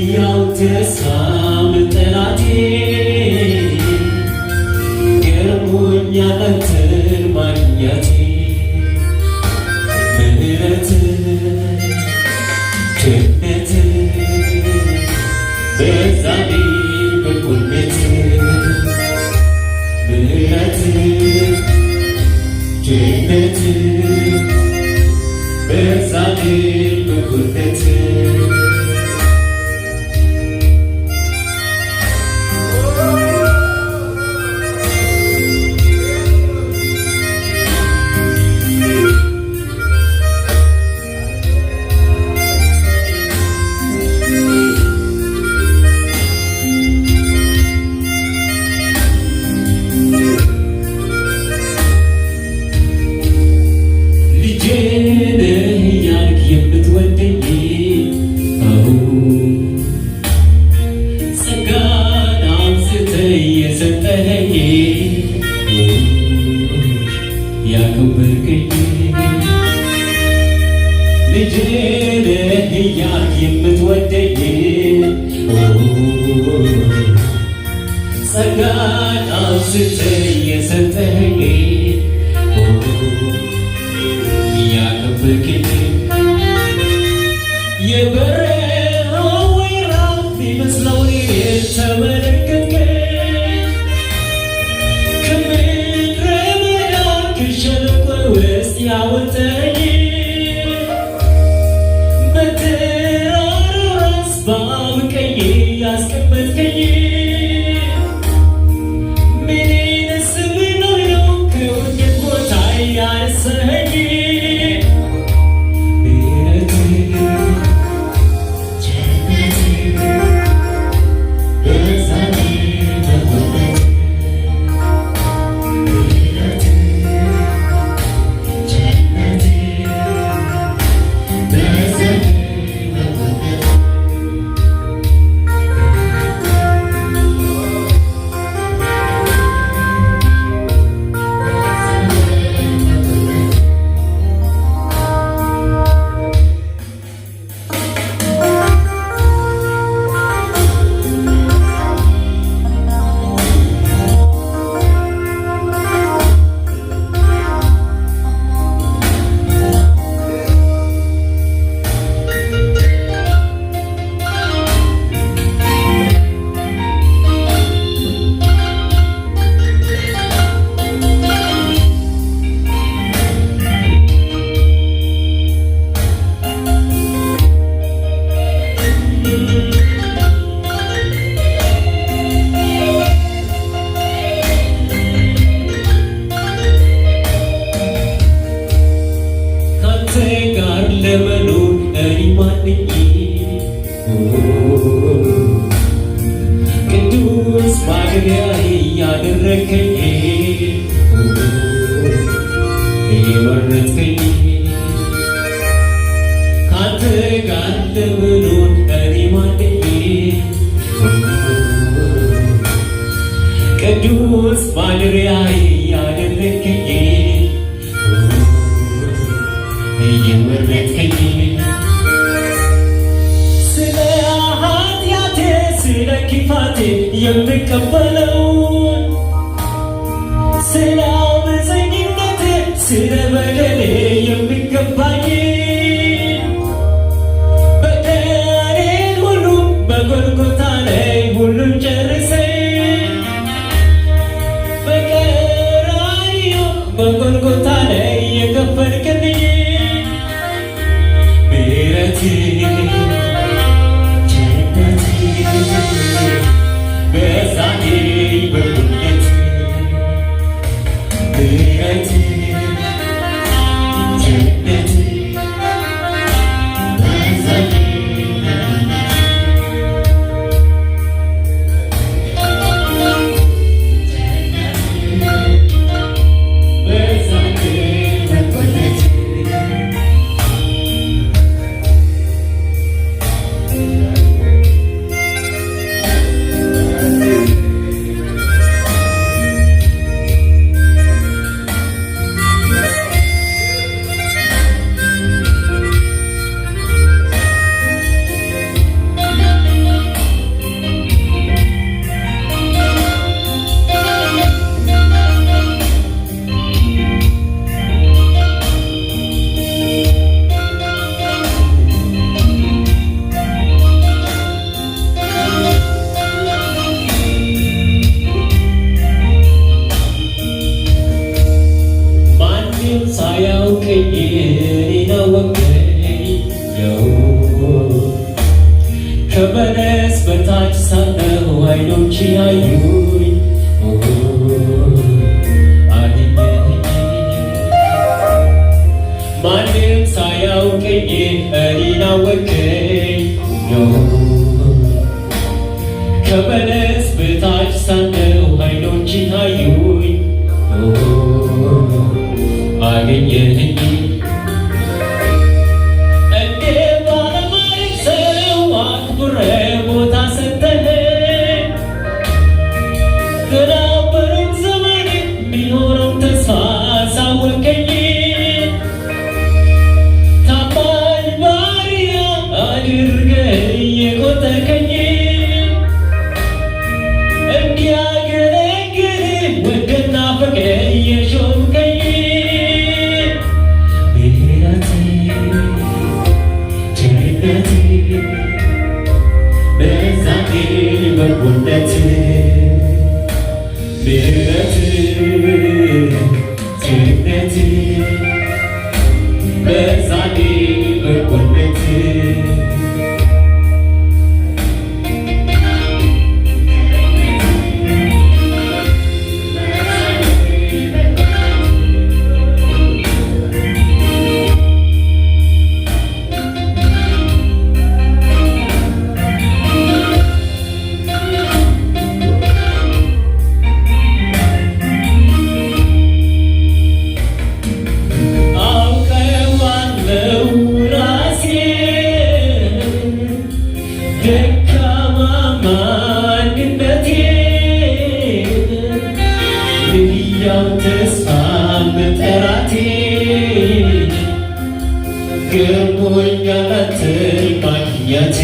ያው ተስፋም ጠላቴ ገርሞኛል አንተን ማግኘቴ ምሕረት ቸርነት በዛልኝ በጎነት ምሕረት ቸርነት በዛልኝ በጎነት ልጄ ነህ እያልክ የምትወደኝ ጸጋን አብዝተህ የሰጠኸኝ ያከበርከኝ የበረሃው ወይራ ቢመስለው የተመለከትከኝ ከምድረ በዳ ከሸለቆ ውስጥ ያወጣኸኝ ያስቀመጥከኝ ምንስ ብኖር ነው ከውድቀት ቦታ ያነሳኸኝ? ምሕረትህ ቸርነትህ በዛልኝ በጎነት ምሕረትህ ቸርነትህ በዛልኝ በጎነት ለመኖር እኔ ማንኝ ቅዱስ ማደሪያዬ ያደረከኝ የመረጥከኝ ካንተ ጋር ለመኖር እኔ ማንኝ ቅዱስ ማደሪያዬ ያደረከኝ የመረጥከኝ ስለ ኃጢአቴ ስለ ክፋቴ የምቀበለውን ስለ ዓመፀኝነቴ ስለ በደሌ የሚገባኝ በደሌን ሁሉ በጎልጎታ ላይ ሁሉን ጨርሰ በቀራንዮ በጎልጎታ ላይ የከፈልክልኝ ቸርነትህ በዛልኝ በታች ሳለሁ አይኖች ያዩኝ አገኘኸኝ ማንም ሳያውቀኝ እኔን አወቀኝ ከበለስ በታች ሳለሁ አይኖች ያዩኝ አገኘኸኝ እንደ ባለማየት ሰው አክብረህ ቦታ ሰጠኸኝ ገና በሩቅ ዘመን የሚሆነው ተስፋ አሳወቀኝ ታማኝ ባሪያ አድርገህ የቆጠርከኝ እንዲያገለግልህ ወደና ፈቅደህ የሾምከኝ በዛኔ በጎነት ምሕረት ቸርነት በዛኔ በጎነት ደካማ ማንነቴ ሕያው ተስፋ መጠራቴ ገርሞኛል አንተን ማግኘቴ